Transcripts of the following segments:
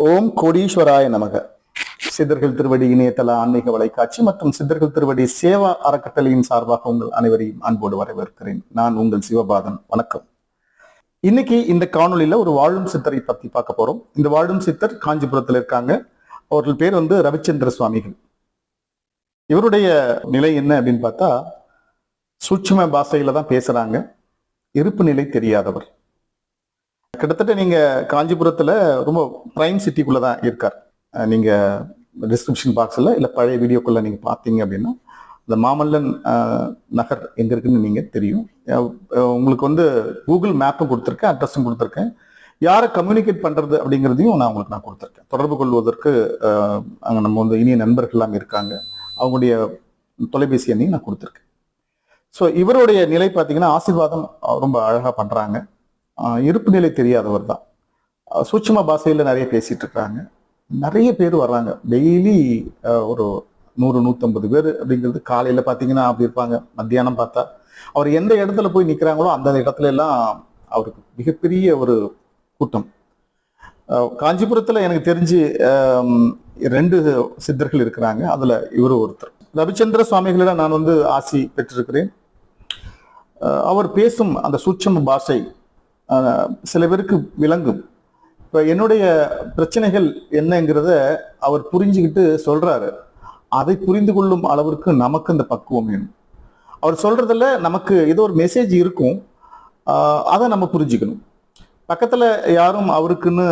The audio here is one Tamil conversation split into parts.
ஓம் கோடீஸ்வராய நமக. சித்தர்கள் திருவடி இணையதள ஆன்மீக வலைக்காட்சி மற்றும் சித்தர்கள் திருவடி சேவா அறக்கட்டளையின் சார்பாக உங்கள் அனைவரையும் அன்போடு வரவேற்கிறேன். நான் உங்கள் சிவபாதன். வணக்கம். இன்னைக்கு இந்த காணொலியில ஒரு வாழும் சித்தரை பத்தி பார்க்க போறோம். இந்த வாழும் சித்தர் காஞ்சிபுரத்தில் இருக்காங்க. அவர்கள் பேர் ரவிச்சந்திர சுவாமிகள். இவருடைய நிலை என்ன அப்படின்னு பார்த்தா, சூட்சும பாஷையில தான் பேசுறாங்க. இருப்பு நிலை தெரியாதவர். கிட்டத்தட்ட நீங்க காஞ்சிபுரத்துல ரொம்ப பிரைம் சிட்டிக்குள்ளதான் இருக்கார். நீங்க டிஸ்கிரிப்ஷன் பாக்ஸ்ல இல்ல பழைய வீடியோக்குள்ள நீங்க பாத்தீங்க அப்படின்னா இந்த மாமல்லன் நகர் எங்க இருக்குன்னு நீங்க தெரியும். உங்களுக்கு கூகுள் மேப்பும் கொடுத்துருக்கேன், அட்ரஸும் கொடுத்துருக்கேன். யாரை கம்யூனிகேட் பண்றது அப்படிங்கிறதையும் நான் கொடுத்துருக்கேன். தொடர்பு கொள்வதற்கு அங்க நம்ம இனிய நண்பர்கள் எல்லாம் இருக்காங்க. அவங்களுடைய தொலைபேசி எண்ணையும் நான் கொடுத்துருக்கேன். ஸோ இவருடைய நிலை பார்த்தீங்கன்னா ஆசீர்வாதம் ரொம்ப அழகா பண்றாங்க. இருப்பு நிலை தெரியாதவர் தான். சூட்சும பாஷையில நிறைய பேசிட்டு இருக்காங்க. நிறைய பேர் வர்றாங்க. டெய்லி ஒரு 100-150 பேர் அப்படிங்கிறது. காலையில பாத்தீங்கன்னா அப்படி இருப்பாங்க. மத்தியானம் பார்த்தா அவர் எந்த இடத்துல போய் நிக்கிறாங்களோ அந்த இடத்துல எல்லாம் அவருக்கு மிகப்பெரிய ஒரு கூட்டம். காஞ்சிபுரத்துல எனக்கு தெரிஞ்சு 2 சித்தர்கள் இருக்கிறாங்க. அதுல இவரு ஒருத்தர். ரவிச்சந்திர சுவாமிகளிடம் நான் ஆசி பெற்றிருக்கிறேன். அவர் பேசும் அந்த சூட்சும பாஷை சில பேருக்கு விளங்கும். இப்ப என்னுடைய பிரச்சனைகள் என்னங்கிறத அவர் புரிஞ்சுக்கிட்டு சொல்றாரு. அதை புரிந்து கொள்ளும் அளவிற்கு நமக்கு இந்த பக்குவம் வேணும். அவர் சொல்றதுல நமக்கு ஏதோ ஒரு மெசேஜ் இருக்கும். அதை நம்ம புரிஞ்சுக்கணும். பக்கத்துல யாரும் அவருக்குன்னு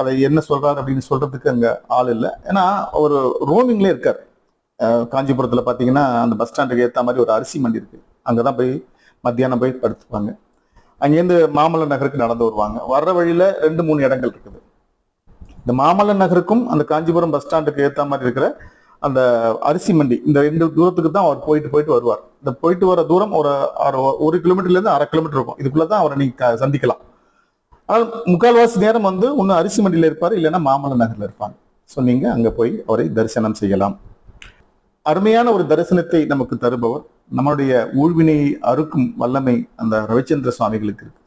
அதை என்ன சொல்றாரு அப்படின்னு சொல்றதுக்கு அங்க ஆள் இல்லை. ஏன்னா அவர் ரோமிங்ல இருக்காரு. காஞ்சிபுரத்துல பாத்தீங்கன்னா அந்த பஸ் ஸ்டாண்டுக்கு ஏத்த மாதிரி ஒரு அரிசி மண்டி இருக்கு. அங்கதான் போய் மத்தியானம் போய் படுத்துப்பாங்க. அங்கேருந்து மாமல்லன் நகருக்கு நடந்து வருவாங்க. வர்ற வழியில 2-3 இடங்கள் இருக்குது. இந்த மாமல்லன் நகருக்கும் அந்த காஞ்சிபுரம் பஸ் ஸ்டாண்டுக்கு ஏற்ற மாதிரி இருக்கிற அந்த அரிசி மண்டி, இந்த 2 தூரத்துக்கு தான் அவர் போயிட்டு வருவார். இந்த போயிட்டு வர தூரம் ஒரு 1 கிலோமீட்டர்ல இருந்து 1/2 கிலோமீட்டர் இருக்கும். இதுக்குள்ளதான் அவரை நீங்க சந்திக்கலாம். ஆனால் முக்கால்வாசி நேரம் ஒண்ணு அரிசி மண்டியில இருப்பாரு, இல்லைன்னா மாமல்லன் நகர்ல இருப்பாங்க. ஸோ நீங்க அங்க போய் அவரை தரிசனம் செய்யலாம். அருமையான ஒரு தரிசனத்தை நமக்கு தருபவர். நம்மளுடைய ஊழ்வினையை அறுக்கும் வல்லமை அந்த ரவிச்சந்திர சுவாமிகளுக்கு இருக்கு.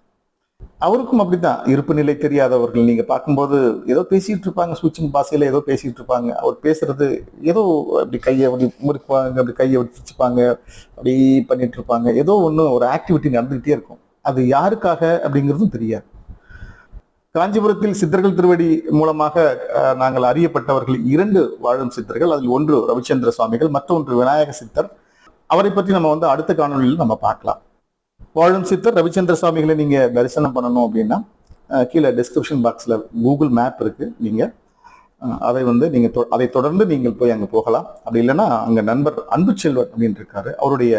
அவருக்கும் அப்படித்தான் இருப்பு நிலை தெரியாதவர்கள். நீங்க பார்க்கும்போது ஏதோ பேசிட்டு இருப்பாங்க, சூட்சும பாஷையில ஏதோ பேசிட்டு இருப்பாங்க. அவர் பேசுறது ஏதோ அப்படி கையை அப்படி முறுக்குவாங்க, அப்படி கையை வச்சுப்பாங்க, அப்படி பண்ணிட்டு இருப்பாங்க. ஏதோ ஒரு ஆக்டிவிட்டி நடந்துகிட்டே இருக்கும். அது யாருக்காக அப்படிங்கிறதும் தெரியாது. காஞ்சிபுரத்தில் சித்தர்கள் திருவடி மூலமாக நாங்கள் அறியப்பட்டவர்கள் 2 வாழும் சித்தர்கள். அதில் ஒன்று ரவிச்சந்திர சுவாமிகள், மற்றொன்று விநாயக சித்தர். அவரை பற்றி நம்ம அடுத்த காணொலியில் நம்ம பார்க்கலாம். வாழும் சித்தர் ரவிச்சந்திர சுவாமிகளை நீங்க தரிசனம் பண்ணணும் அப்படின்னா கீழே டிஸ்கிரிப்ஷன் பாக்ஸ்ல கூகுள் மேப் இருக்கு. நீங்க அதை நீங்க அதை தொடர்ந்து நீங்கள் போய் அங்க போகலாம். அப்படி இல்லைன்னா அங்க நண்பர் அன்பு செல்வர் அப்படின்னு இருக்காரு. அவருடைய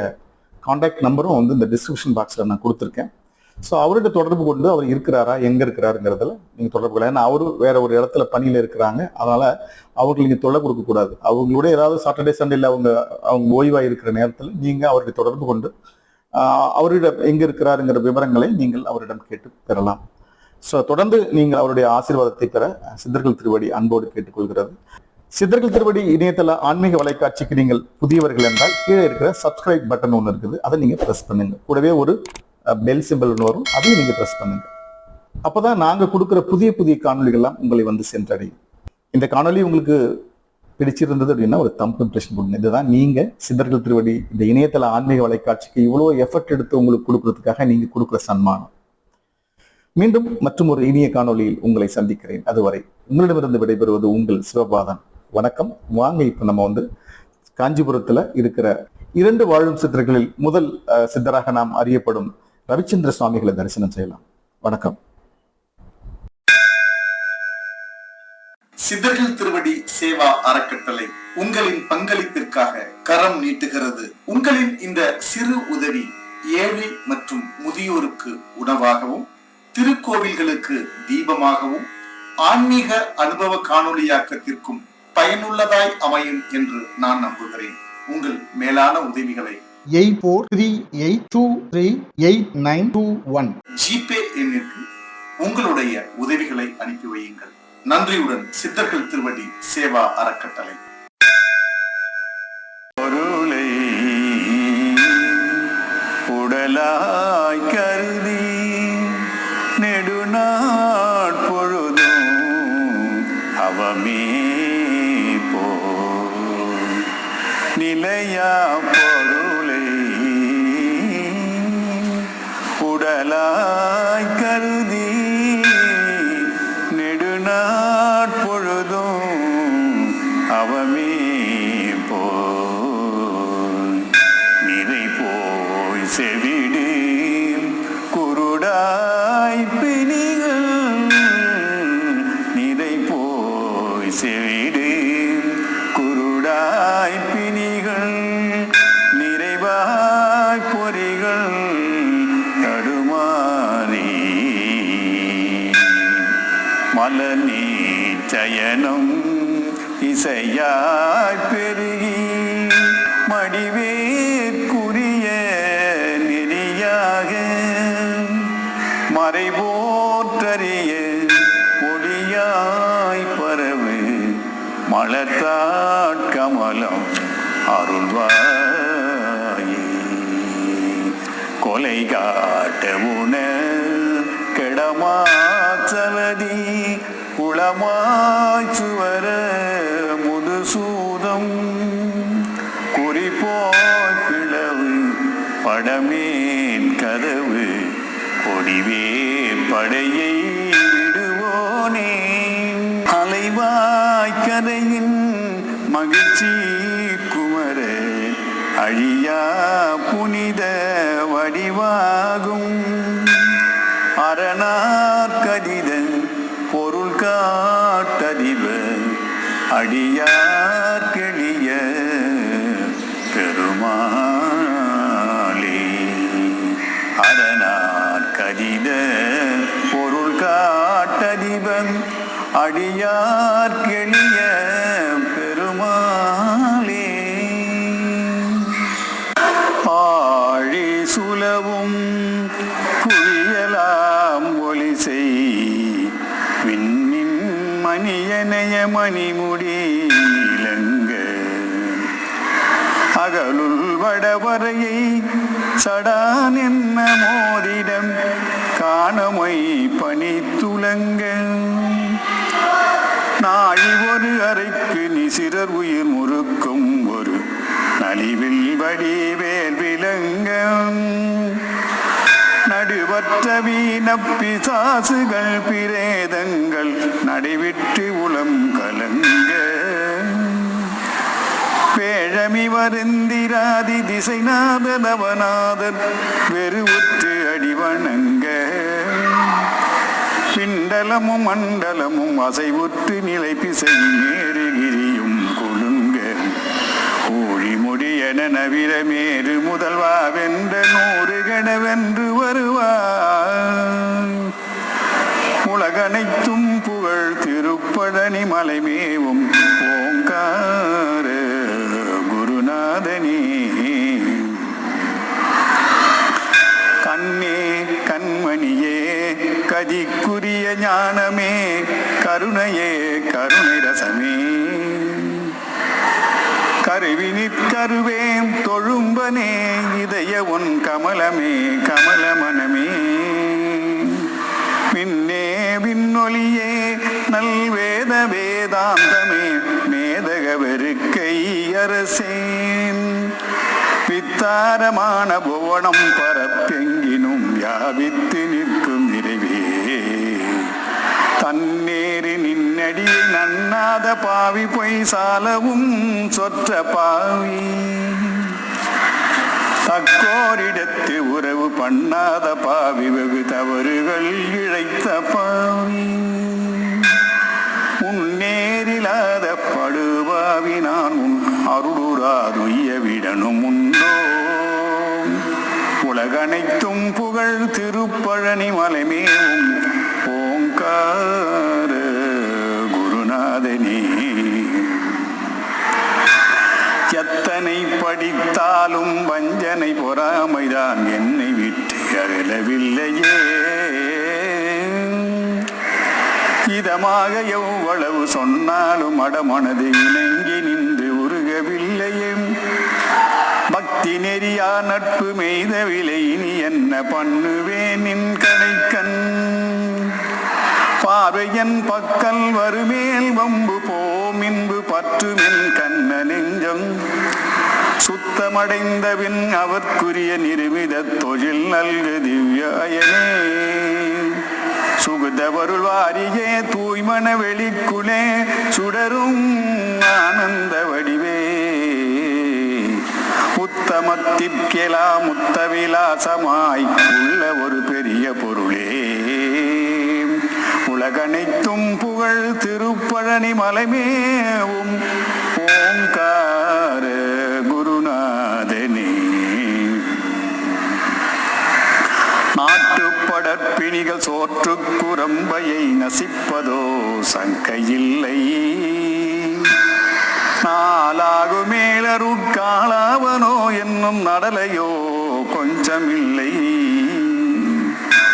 கான்டாக்ட் நம்பரும் இந்த டிஸ்கிரிப்ஷன் பாக்ஸ்ல நான் கொடுத்துருக்கேன். ஸோ அவர்கிட்ட தொடர்பு கொண்டு அவர் இருக்கிறாரா, எங்க இருக்கிறாருங்கிறதுல நீங்க தொடர்பு கொள்ள. ஏன்னா அவரு வேற ஒரு இடத்துல பணியில இருக்கிறாங்க. அதனால அவர்களுக்கு நீங்க தொல்லை கொடுக்க கூடாது. அவங்களோட ஏதாவது சாட்டர்டே சண்டேல அவங்க ஓய்வா இருக்கிற நேரத்தில் நீங்க அவருடைய தொடர்பு கொண்டு அவரிடம் எங்க இருக்கிறாருங்கிற விவரங்களை நீங்கள் அவரிடம் கேட்டு பெறலாம். ஸோ தொடர்ந்து நீங்கள் அவருடைய ஆசீர்வாதத்தை பெற சித்தர்கள் திருவடி அன்போடு கேட்டுக்கொள்கிறது. சித்தர்கள் திருவடி இணையதள ஆன்மீக வலைக்காட்சிக்கு நீங்கள் புதியவர்கள் என்றால் கீழே இருக்கிற சப்ஸ்கிரைப் பட்டன் ஒன்று இருக்குது. அதை நீங்க பிரஸ் பண்ணுங்க. கூடவே ஒரு பெல் சிம்பிள் ஒன்று வரும், அதையும் நீங்க பிரஸ் பண்ணுங்க. அப்பதான் நாங்க கொடுக்குற புதிய காணொலிகள்லாம் உங்களை சென்றடையும். இந்த காணொலி உங்களுக்கு பிடிச்சிருந்தது அப்படின்னா ஒரு தம்ப் இம்ப்ரெஷன் கொடுங்க. இதுதான் நீங்க சித்தர்கள் திருவடி இந்த இணையதள ஆன்மீக வலைக்காட்சிக்கு இவ்வளவு எஃபர்ட் எடுத்து உங்களுக்கு கொடுக்கறதுக்காக நீங்க கொடுக்குற சன்மானம். மீண்டும் மற்றும் ஒரு இனிய காணொலியில் உங்களை சந்திக்கிறேன். அதுவரை உங்களிடமிருந்து விடைபெறுவது உங்கள் சிவபாதன். வணக்கம். வாங்க இப்ப நம்ம காஞ்சிபுரத்துல இருக்கிற 2 வாழும் சித்தர்களில் முதல் சித்தராக நாம் அறியப்படும் ரவிச்சந்திர சுவாமிகளை தரிசனம் செய்யலாம். வணக்கம். சித்தர்கள் திருவடி சேவா அறக்கட்டளை உங்களின் பங்களிப்பிற்காக கரம் நீட்டுகிறது. உங்களின் இந்த சிறு உதவி ஏழை மற்றும் முதியோருக்கு உணவாகவும், திருக்கோவில்களுக்கு தீபமாகவும், ஆன்மீக அனுபவ காணொலியாக்கத்திற்கும் பயனுள்ளதாய் அமையும் என்று நான் நம்புகிறேன். உங்கள் மேலான உதவிகளை 8438238921 ஜிபே எண்ணிற்கு உங்களுடைய உதவிகளை அனுப்பி வையுங்கள். நன்றியுடன் சித்தர்கள் திருவடி சேவா அறக்கட்டளை. பொருளை உடலாய் கருதி நெடுநாட்பொழுதும் அவமே போ நிலையா பொருளை உடலாய் கருதி நெடுநாட்பொழுதும் அவமே போய் நிறை போய் செவிடு குருடாய் பிணிகள் நிறை போய் செவிடு குருடாய் பிணிகள் நிறைவாய் பொறிகள் தடுமாறி மலனி சயனம் இசையாய் பெருகி மடிவேற்குரிய நெறியாக மறைபோற்றறிய ஒளியாய் பரவு மலர்த்தாட்கமலம் அருள்வாயே கொலை காட்ட உண கெடமாச்சலதி குளமாய் சுவர முதுசூதம் குறிப்போய் பிளவு படமேன் கதவு கொடிவேன் படையை விடுவோனே அலைவாய் கரையின் மகிழ்ச்சி குமர அழியா புனித வடிவாகும் அரணார் கதித பொருள் காட்டறிவ அடியார் கெளிய பெருமாளே அரணார் கதித பொருள் காட்டறிவன் அடியார் கெளிய பெருமாளே ஆழி சுலவும் புயலாம் ஒளி செய் விண்ணின் மணியனைய மணிமுடி இலங்க அகலுள் வடவரையை சடான் என்ன மோதிடம் காணமை பனி துலங்க நாழி ஒரு அறைக்கு நிசிரர் உயிர் முறுக்கும் ஒரு நலிவில் வடிவேல் விலங்க நடுவற்ற வீணப்பிசாசுகள் பிரேதங்கள் நடைவிட்டு உளம் கலங்க பேழமி வருந்திராதி திசைநாதன் அவநாதன் வெறுவுற்று அடிவணங்க பிண்டலமும் மண்டலமும் அசைவுற்று நிலை பிசை மேறுகிரியும் கொழுங்க ஊழிமுடி என நவிர மேறு முதல்வா வென்ற நூறு கணவென்று வருவார் உலகனைத்தும் புகழ் திருப்பழனி மலைமேவும் ஓங்கார குருநாதனே கண்ணே கண்மணியே கதிக்குரிய ஞானமே கருணையே கருணை ரசமே கருவினிற்கருவேம் தொழும்பனே இதய உன் கமலமே கமலமனமே விண்ணே விண்ணொலியே நல்வேத வேதாந்தமே மேதக வெறுக்கை அரசேன் வித்தாரமான புவனம் பரப்பெங்கினும் யாவித்து நிற்கும் நிறைவே தன்னேறி நின்னடியை நன்னாத பாவி பொய் சாலவும் சொற்ற பாவி தக்கோரிடத்து உறவு பண்ணாத பாவி வெகு தவறுகள் இழைத்த பாவி முன்னேறிலாத படுபாவி நான் உன் அருளுராதுய விடனும் உண்டோ உலகனைத்தும் புகழ் திருப்பழனி மலைமேவும் ஓங்கார குருநாதனே எத்தனை படித்தாலும் வஞ்சனை பொறாமைதான் என்னை விட்டு அகலவில்லையே இதமாக எவ்வளவு சொன்னாலும் அடமனது இணங்கி நின்று உருகவில்லையே பக்தி நெறியா நட்பு மெய்த விலை இனி என்ன பண்ணுவேன் நின் கடைக்கண் பார்வை என் பக்கல் வருமேல் வம்பு போமின்பு பற்றுமென் கண்ண நெஞ்சம் சுத்தமடைந்தபின் அவர்க்குரிய நிருமித தொழில் நல்கு திவ்யாயனே சுகுதவருள் வாரியே தூய்மன வெளிக்குளே சுடரும் ஆனந்த வடிவே உத்தமத்திற்கெலாம் முத்தவிலாசமாய் உள்ள ஒரு பெரிய பொருளே உலகனைத்தும் புகழ் திருப்பழனி மலைமேவும் ஓங்கார குருநாதனே நாட்டுப்படற்பிணிகள் சோற்று குரம்பையை நசிப்பதோ சங்கையில்லை நாளாகு மேலருட்காளாவனோ என்னும் நடலையோ கொஞ்சமில்லை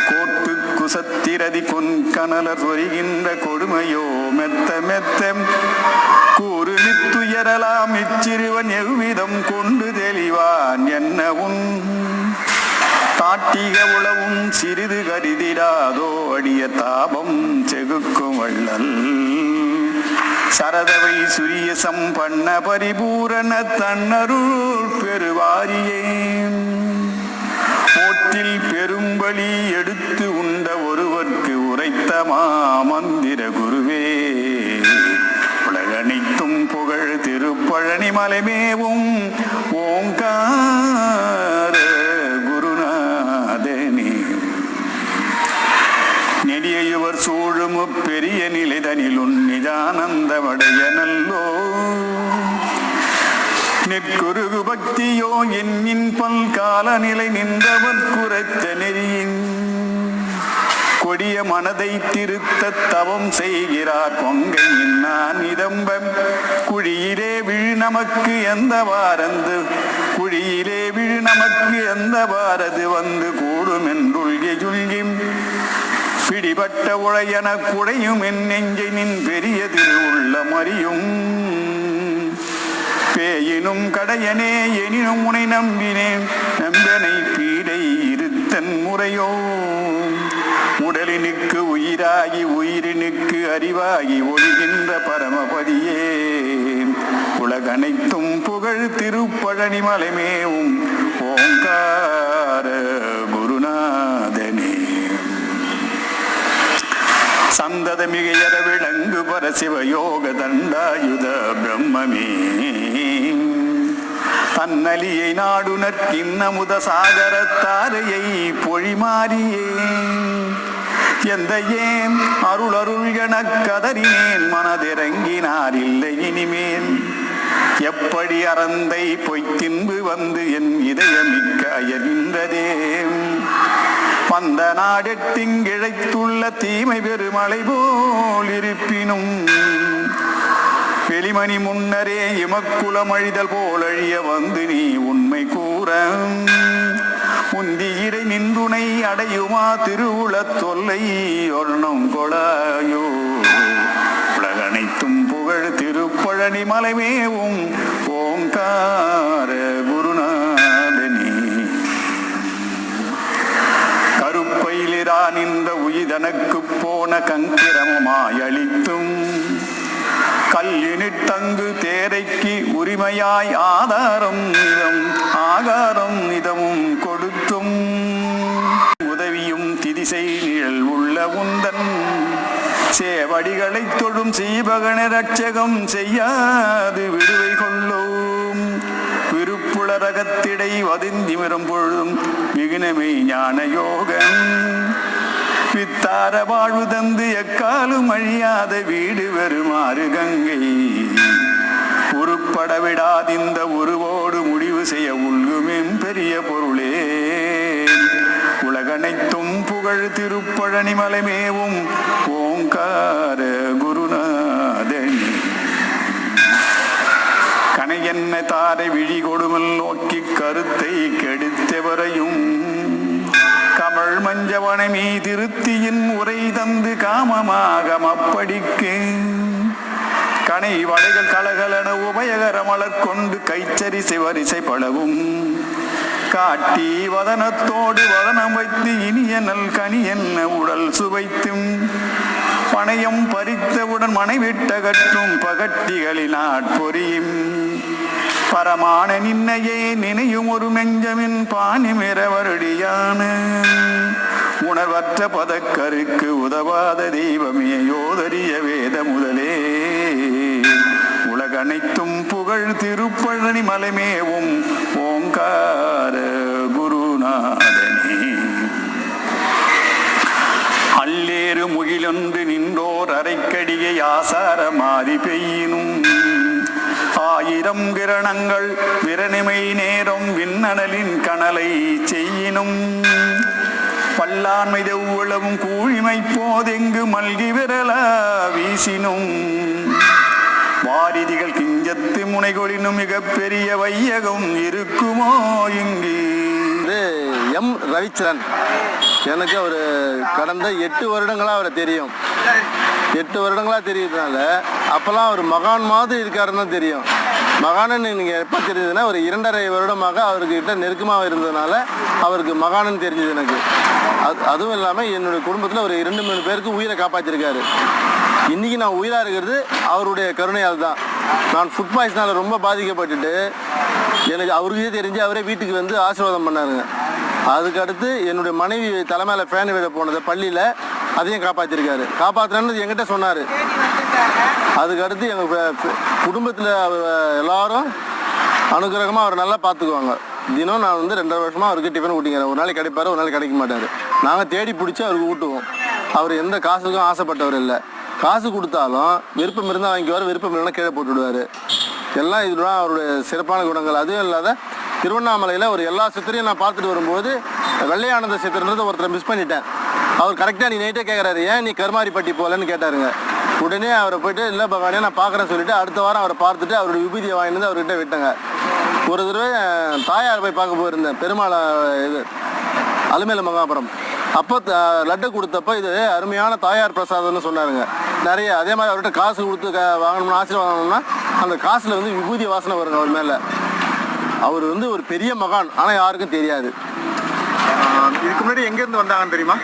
கோட்டு குசத்திரதி கொன்கனலர் சொரிகின்ற கொடுமையோ மெத்த மெத்த கூறு நித்துயரலாம் இச்சிறுவன் எவ்விதம் கொண்டு தெளிவான் என்ன உன் தாட்டிக உளவும் சிறிது கருதிடாதோ அடிய தாபம் செகுக்கும் வள்ளல் சரதவை சுரிய சம்பன்ன பரிபூரண தன்னருள் பெருவாரியே ஓற்றில் பெரும்பலி எடுத்து உண்ட ஒருவர்க்கு உரைத்த மாமந்திர குருவே உலகனைத்தும் புகழ் திருப்பழனி மலைமேவும் ஓங்கார குருநாதனே நெடியுவர் சூழுமு பெரிய நிலைதனிலுன் நிஜானந்த வடைய நல்லோ நெற்குருகு பக்தியோ என்னின் பல்கால நிலை நின்றவர் குறைத்த நெறியின் கொடிய மனதை திருத்த தவம் செய்கிறார் பொங்கையின் நான் இதம்பம் குழியிலே விழு நமக்கு எந்த வாரந்து குழியிலே விழு நமக்கு எந்த வாரது வந்து கூடும் என்றுள்கி சுல்கி பிடிபட்ட உழையன குடையும் என் நெஞ்சை நின் பெரிய திருவுள்ள மறியும் பேயினும் கடையனே எனினும் உனை நம்பினேன் நம்பனை பீடை இருத்தன் முறையோ உடலினுக்கு உயிராகி உயிரினுக்கு அறிவாகி ஒளிகின்ற பரமபதியே உலகனைத்தும் புகழ் திருப்பழனி மலைமேவும் ஓங்கார குருநாதனே சந்தத மிகையற விளங்கு பரசிவயோக தண்டாயுத பிரம்மமே தன்னலியை நாடுனற்கின்னமுத சாகர தாரையை பொழிமாறியே எந்த ஏன் அருள் அருள் எனக் கதறினேன் மனதிறங்கினார் இல்லை இனிமேல் எப்படி அறந்தை பொய்த்தின்பு வந்து என் இதயமிக்க அயர்கின்றதே வந்த நாடெட்டிங்கிழைத்துள்ள தீமை பெருமலை போல் இருப்பினும் வெளிமணி முன்னரே இமக்குளம் அழிதல் போல் அழிய வந்து நீ உண்மை கூற உந்தியிடை நின்றுனை அடையுமா திருவுள தொல்லை ஒர்ணம் கொளாயோ உலகனைத்தும் புகழ் திருப்பழனி மலைமேவும் ஓங்கார குருநாதனே கருப்பையிலிரா நின்ற உயிதனக்கு போன கங்கிரமாய் அளித்தும் கல்லினிட்டங்கு தேரைக்கு உரிமையாய் ஆதாரம் இதமும் கொடுத்தும் உதவியும் திதிசை நிழல் உள்ள உந்தன் சேவடிகளை தொடும் சீபகன ரட்சகம் செய்யாது விடுவை கொள்ளோம் விருப்புளரகத்திடை வதிந்திமிரும் பொழுதும் விகுனமை ஞான யோகம் வித்தார வாழ்வு தந்து எக்காலும் அழியாத வீடு வருமாறு கங்கை உருப்பட விடாதிந்த உருவோடு முடிவு செய்ய உள்குமென் பெரிய பொருளே உலகனைத்தும் புகழ் திருப்பழனி மலைமேவும் ஓங்கார குருநாதனே கனையென்ன தாரை விழி கொடுமல் நோக்கி கருத்தை கெடுத்தவரையும் கமழ் மஞ்சவனமீ திருத்தியின் உரை தந்து காமமாக அப்படிக்கு கனை வளைகள் கலகலன உபயகர மலர் கொண்டு கைச்சரிசை வரிசை பழவும் காட்டி வதனத்தோடு வதனம் வைத்து இனிய நல் கனி என்ன உடல் சுவைத்தும் பணையம் பறித்தவுடன் மனைவிட்ட கற்றும் பகட்டிகளின் ஆட்பொறியும் பரமான நின்னையே நினையும் ஒரு நெஞ்சமின் பாணிமிர வருடியான உணர்வற்ற பதக்கருக்கு உதவாத தெய்வமே யோதரிய வேத முதலே உலகனைத்தும் புகழ் திருப்பழனி மலைமேவும் ஓங்கார குருநாதனே. அல்லேறு முகிலொன்று நின்றோர் அரைக்கடியை ஆசார மாறி பெய்யினும் ஆயிரம் கிரணங்கள் விரணிமை நேரம் விண்ணடலின் கனலை செய்யினும் பல்லாண்மை தெவ்வளவும் கூழிமை போதெங்கு மல்கி விரலா வீசினும் வாரிதிகள் கிஞ்சத்து முனைகொழினும் மிக பெரிய வையகம் இருக்குமோ இங்கு. எம் ரவிச்சரன் எனக்கு அவர் கடந்த 8 வருடங்களாக அவரை தெரியும். 8 வருடங்களாக தெரியுதுனால அப்போல்லாம் அவர் மகான் மாதிரி இருக்காருன்னு தான் தெரியும். மகானன்னு நீங்கள் எப்போ தெரியுதுன்னா ஒரு 2.5 வருடமாக அவர்கிட்ட நெருக்கமாக இருந்ததுனால அவருக்கு மகானன்னு தெரிஞ்சது எனக்கு. அதுவும் இல்லாமல் என்னுடைய குடும்பத்தில் ஒரு 2-3 பேருக்கு உயிரை காப்பாற்றிருக்காரு. இன்றைக்கி நான் உயிராக இருக்கிறது அவருடைய கருணையால் தான். நான் ஃபுட் பாய்சனால் ரொம்ப பாதிக்கப்பட்டுட்டு எனக்கு அவருக்கே தெரிஞ்சு அவரே வீட்டுக்கு வந்து ஆசீர்வாதம் பண்ணாருங்க. அதுக்கடுத்து என்னுடைய மனைவி தலைமையில ஃபேன் விட போனதை பள்ளியில் அதையும் காப்பாற்றிருக்காரு. காப்பாற்றுறேன்னு என்கிட்ட சொன்னார். அதுக்கடுத்து எங்கள் குடும்பத்தில் எல்லாரும் அனுகிரகமாக அவர் நல்லா பார்த்துக்குவாங்க. தினம் நான் வந்து 2.5 வருஷமாக அவருக்கு டிஃபன் ஊட்டிக்கிறேன். ஒரு நாளைக்கு கிடைப்பார், ஒரு நாளைக்கு கிடைக்க மாட்டார். நாங்கள் தேடி பிடிச்சி அவருக்கு ஊட்டுவோம். அவர் எந்த காசுக்கும் ஆசைப்பட்டவர் இல்லை. காசு கொடுத்தாலும் விருப்பம் இருந்தால் வாங்கிக்குவார், விருப்பம் இல்லைன்னா கீழே போட்டு விடுவார். எல்லாம் இதுதான் அவருடைய சிறப்பான குணங்கள். அதுவும் இல்லாத திருவண்ணாமலையில் ஒரு எல்லா சித்திரையும் நான் பார்த்துட்டு வரும்போது வெள்ளையானந்த சித்திரன்றதை ஒருத்தரை மிஸ் பண்ணிட்டேன். அவர் கரெக்டாக நீ நைட்டே கேட்குறாரு, ஏன் நீ கருமாரிப்பட்டி போகலன்னு கேட்டாருங்க. உடனே அவரை போய்ட்டு இல்லை பகவானே நான் பார்க்குறேன்னு சொல்லிட்டு அடுத்த வாரம் அவரை பார்த்துட்டு அவருடைய விபூதியை வாங்கிட்டு வந்து அவர்கிட்ட விட்டேங்க. ஒரு தடவை தாயார் போய் பார்க்க போயிருந்தேன், பெருமாள் இது அலுமேல மகாபுரம். அப்போ லட்டு கொடுத்தப்போ இது அருமையான தாயார் பிரசாதம்னு சொன்னாருங்க. நிறைய அதே மாதிரி அவர்கிட்ட காசு கொடுத்து வாங்கணும்னு ஆசீர்வாதம் வாங்கணும்னா அந்த காசில் வந்து விபூதி வாசனை வருங்க அவர் மேலே. அவர் வந்து ஒரு பெரிய மகான், ஆனால் யாருக்கும் தெரியாது. இதுக்கு முன்னாடி எங்கேருந்து வந்தாங்கன்னு தெரியுமா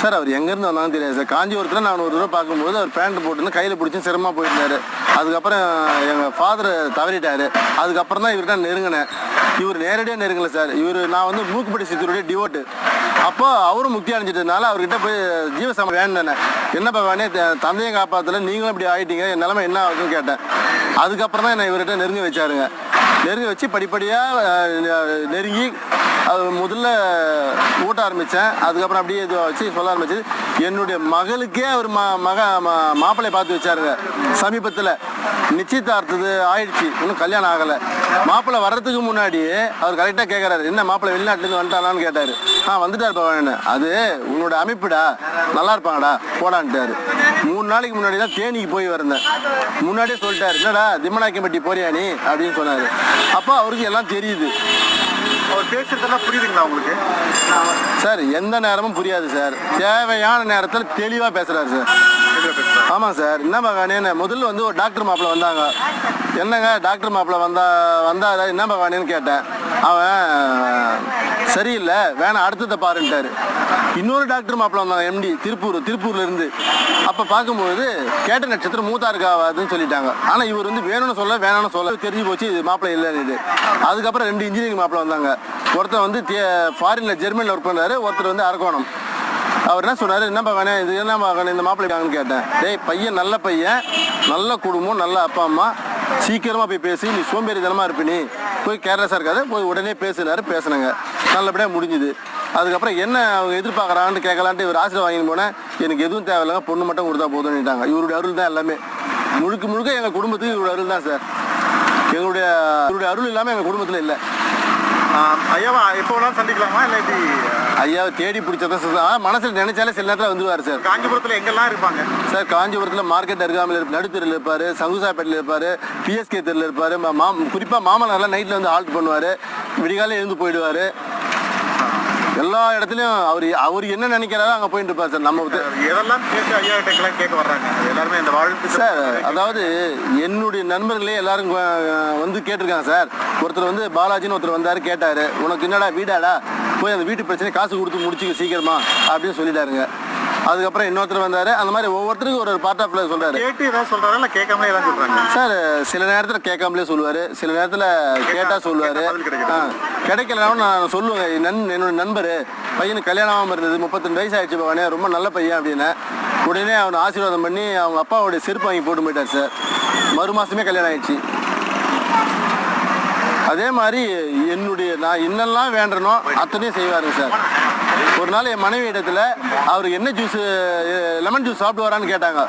சார்? அவர் எங்கேருந்து வந்தாங்கன்னு தெரியாது சார். காஞ்சிபுரத்தில் நான் ஒரு தடவை பார்க்கும்போது அவர் பேண்ட் போட்டுன்னு கையில் பிடிச்சி சிரமமாக போயிருந்தார். அதுக்கப்புறம் எங்கள் ஃபாதர் தவறிட்டார். அதுக்கப்புறம் தான் இவர்கிட்ட நெருங்கினேன். இவர் நேரடியாக நெருங்கலை சார். நான் வந்து மூக்குப்பட்டி சித்தருடைய டிவோட்டு. அப்போ அவரும் முக்தி அடைஞ்சிட்டதுனால அவர்கிட்ட போய் ஜீவசம வேணுனேன். என்ன பகவானே தந்தையை காப்பாற்றல, நீங்களும் இப்படி ஆகிட்டீங்க, என் நிலைமை என்ன ஆகுதுன்னு கேட்டேன். அதுக்கப்புறம் தான் என்னை இவர்கிட்ட நெருங்கி வச்சாருங்க. நெருங்கி வச்சு படிப்படியாக நெருங்கி அது முதல்ல ஊட்ட ஆரம்பித்தேன். அதுக்கப்புறம் அப்படியே இது வச்சு சொல்ல ஆரம்பிச்சது. என்னுடைய மகளுக்கே அவர் மாப்பிள்ளையை பார்த்து வச்சாருங்க. சமீபத்தில் நிச்சயதார்த்தது ஆயிடுச்சு, இன்னும் கல்யாணம் ஆகலை. மாப்பிள்ளை வர்றதுக்கு முன்னாடி அவர் கரெக்டாக கேட்குறாரு, என்ன மாப்பிள்ளை வெளிநாட்டிலேருந்து வந்துட்டானான்னு கேட்டார். வந்துட்டார் பவானு, அது உன்னோட அமைப்புடா, நல்லா இருப்பாங்கடா போடான்ட்டார். 3 நாளைக்கு முன்னாடி தான் தேனிக்கு போய் வந்தேன். முன்னாடியே சொல்லிட்டார், என்னடா திம்மநாயக்கம்பட்டி போறியா நீ அப்படின்னு சொன்னார். அப்போ அவருக்கு எல்லாம் தெரியுது. அவர் பேசுறதெல்லாம் புரியுதுங்களா உங்களுக்கு? சார் எந்த நேரமும் புரியாது சார். தேவையான நேரத்தில் தெளிவாக பேசுகிறாரு சார். ஆமாம் சார். என்ன பகவானே, முதல்ல வந்து ஒரு டாக்டர் மாப்பிள்ளை வந்தாங்க. என்னங்க டாக்டர் மாப்பிள்ளை வந்தாரா என்ன பகவானேன்னு கேட்டேன். அவன் சரியில்லை, வேணாம் அடுத்ததை பாருன்ட்டாரு. இன்னொரு டாக்டர் மாப்பிள்ளை வந்தாங்க, எம்டி திருப்பூர்லேருந்து. அப்போ பார்க்கும்போது கேட்ட நட்சத்திரம் மூத்தாருக்காவாதுன்னு சொல்லிட்டாங்க. ஆனால் இவர் வந்து வேணும்னு சொல்ல வேணும்னு சொல்ல தெரிஞ்சு போச்சு இது மாப்பிள்ளை இல்லைன்னு. அதுக்கப்புறம் 2 இன்ஜினியரிங் மாப்பிள்ளை வந்தாங்க. ஒருத்தர் வந்து ஃபாரினில் ஜெர்மனியில் ஒர்க் பண்ணுறாரு, ஒருத்தர் வந்து அரக்கோணம். அவர் என்ன சொன்னார், என்ன பகவானே இது என்ன பகவானே இந்த மாப்பிள்ளைக்காங்கன்னு கேட்டேன். டேய் பையன் நல்ல பையன், நல்ல குடும்பம், நல்ல அப்பா அம்மா, சீக்கிரமாக போய் பேசி, நீ சோம்பேறித்தனமாக இருப்ப, நீ போய் கேர்லெஸ்ஸாக இருக்காது, போய் உடனே பேசுனாங்க. நல்லபடியாக முடிஞ்சுது. அதுக்கப்புறம் என்ன அவங்க எதிர்பார்க்குறான்னு கேட்கலான்ட்டு இவர் ஆசீர்வாதம் வாங்கின்னு போனேன். எனக்கு எதுவும் தேவையில்லைங்க, பொண்ணு மட்டும் கொடுத்தா போதும்னுட்டாங்க. இவருடைய அருள் தான் எல்லாமே. முழுக்க எங்கள் குடும்பத்துக்கு இவருடைய அருள் தான் சார். இவருடைய அருள் இல்லாமல் எங்கள் குடும்பத்தில் இல்லை. ஐயாவா எப்போ வேணாலும் சந்திக்கலாமா? இல்லை இப்படி ஐயாவை தேடி பிடிச்சதான் மனசில் நினைச்சாலே சில நேரத்தில் வந்துடுவார் சார். காஞ்சிபுரத்தில் எங்கெல்லாம் இருப்பாங்க சார்? காஞ்சிபுரத்தில் மார்க்கெட் அருகாமல் நடுத்தெருவில் இருப்பார், சங்குசாப்பேட்டில் இருப்பார், பிஎஸ்கே தெருவில் இருப்பார். குறிப்பாக மாமனார்லாம் நைட்டில் வந்து ஹால்ட் பண்ணுவார், விடிகாலையில் எழுந்து போயிடுவார். எல்லா இடத்துலையும் அவர் என்ன நினைக்கிறாரோ அங்கே போயிட்டு இருப்பார் சார். நம்ம எதெல்லாம் கேட்டு ஐயா கிட்டலாம் கேட்க வர்றாங்க எல்லாருமே இந்த வாழ்த்து சார். அதாவது என்னுடைய நண்பர்களே எல்லாரும் வந்து கேட்டிருக்காங்க சார். ஒருத்தர் வந்து பாலாஜின்னு ஒருத்தர் வந்தார், கேட்டார், உனக்கு என்னடா வீடாடா, போய் அந்த வீட்டு பிரச்சனை காசு கொடுத்து முடிச்சுக்க சீக்கிரமா அப்படின்னு சொல்லிட்டாருங்க. அதுக்கப்புறம் இன்னொருத்தர் வந்தார். அந்த மாதிரி ஒவ்வொருத்தருக்கும் ஒரு பார்ட் ஆஃப் சொல்கிறாரு. கேட்டு ஏதாவது சொல்றாரா இல்லை கேட்காமலே ஏதாவது சொல்றாங்க? சார் சில நேரத்தில் கேட்காமலே சொல்லுவார், சில நேரத்தில் கேட்டால் சொல்லுவார். கிடைக்கலனாலும் நான் சொல்லுவேன், என்னோட நண்பர் பையனுக்கு கல்யாணம் ஆகாமல் இருந்தது, 32 வயசு ஆயிடுச்சு பவானே, ரொம்ப நல்ல பையன் அப்படின்னு. உடனே அவனை ஆசீர்வாதம் பண்ணி அவங்க அப்பாவோடைய செருப்பு வாங்கி போட்டு போயிட்டார் சார். மறு மாதமே கல்யாணம் ஆயிடுச்சு. அதே மாதிரி நான் என்னெல்லாம் வேண்டனோ அத்தனையும் செய்வாருங்க சார். ஒரு நாள் என் மனைவி இடத்துல அவருக்கு என்ன ஜூஸ், லெமன் ஜூஸ் சாப்பிட்டு வரான்னு கேட்டாங்க.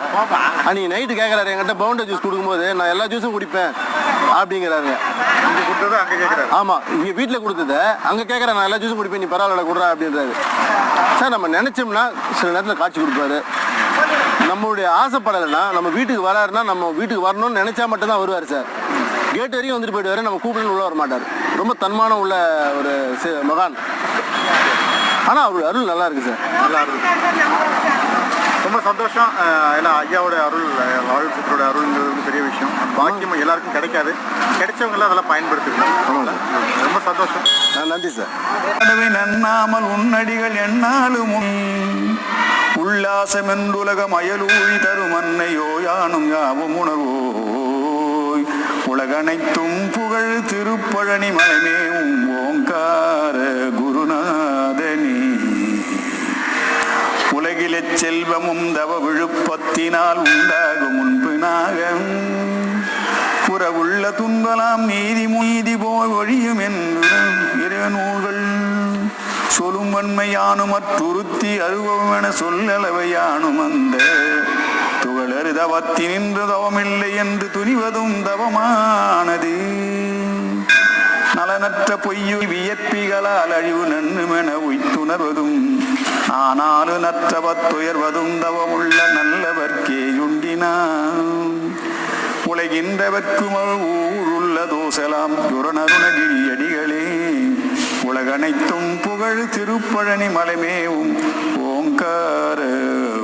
அன்றைக்கி நைட்டு கேட்குறாரு என்கிட்ட பவுண்டர் ஜூஸ் கொடுக்கும்போது நான் எல்லா ஜூஸும் குடிப்பேன் அப்படிங்கிறாருங்க. ஆமாம், இங்கே வீட்டில் கொடுத்ததை அங்கே கேட்குறேன், நான் எல்லா ஜூஸும் குடிப்பேன், நீ பரவாயில்ல கொடுறா அப்படின்றாரு. சார் நம்ம நினச்சோம்னா சில நேரத்தில் காட்சி கொடுப்பாரு. நம்மளுடைய ஆசைப்படலைன்னா நம்ம வீட்டுக்கு வராருன்னா நம்ம வீட்டுக்கு வரணும்னு நினச்சா மட்டும்தான் வருவார் சார். கேட் வரைக்கும் வந்துட்டு போயிடுவார், நம்ம கூப்பிட்டு உள்ள வர மாட்டார். ரொம்ப தன்மானம் உள்ள ஒரு மகான். ஆனால் அவருடைய அருள் நல்லா இருக்கு சார். நல்லா இருக்கு, ரொம்ப சந்தோஷம். ஏன்னா ஐயாவோட அருள், வாழ்வுடைய அருள்ங்கிறது பெரிய விஷயம். பாக்கியம் எல்லாருக்கும் கிடைக்காது, கிடைச்சவங்களாம் அதெல்லாம் பயன்படுத்திக்கணும். ரொம்ப சந்தோஷம். நன்றி சார். நன்னாமல் உன்னடிகள் என்னாலும் உல்லாசம் என்றுலகம் அயலூழி தரும் அன்னையோ யானும் யாவும் உணர்வோய் உலகனைத்தும் புகழ் திருப்பழனி மலைமேவும் ஓங்கார குருநாதனி. உலகிலே செல்வமும் தவ விழுப்பத்தினால் உண்டாகும் முன்பினாக புறவுள்ள துன்பலாம் நீதி போய் ஒழியும் என்று நூல்கள் சொல்லும் வன்மையானும் அற்றுறுத்தி அருவம் என சொல்லளவையானும் அந்த துகளறு தவத்தி நின்று தவமில்லை என்று துணிவதும் தவமானது. நலனற்ற பொய்யு வியப்பிகளால் அழிவு நன்னுமென உய்த்துணர்வதும் ஆனாலும் நற்றவத்துயர்வதும் தவமுள்ள நல்லவர்க்கே உண்டினான். உலகின்றவர்க்கும் ஊருள்ள தோசலாம் துரணருணகிரி அடிகளே உலகனைத்தும் புகழ் திருப்பழனி மலைமேவும் ஓங்கார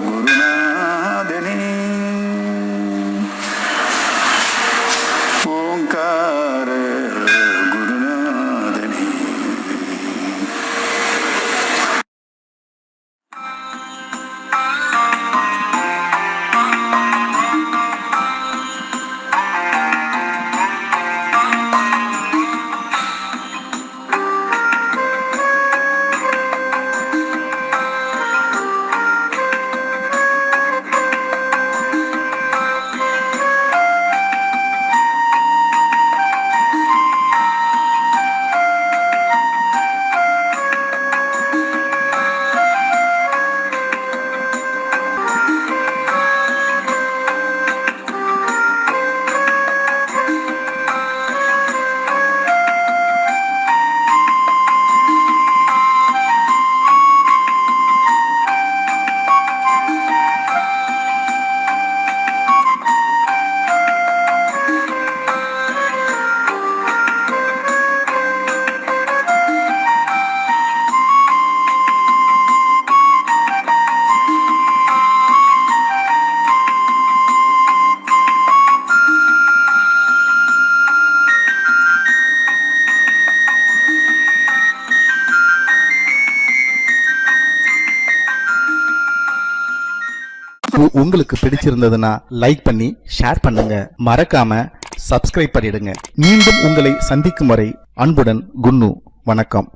குருநாதனே ஓங்கார குருநாதனே. உங்களுக்கு பிடிச்சிருந்ததுன்னா லைக் பண்ணி ஷேர் பண்ணுங்க, மறக்காம சப்ஸ்கிரைப் பண்ணிடுங்க. மீண்டும் உங்களை சந்திக்கும் வரை அன்புடன் குன்னு. வணக்கம்.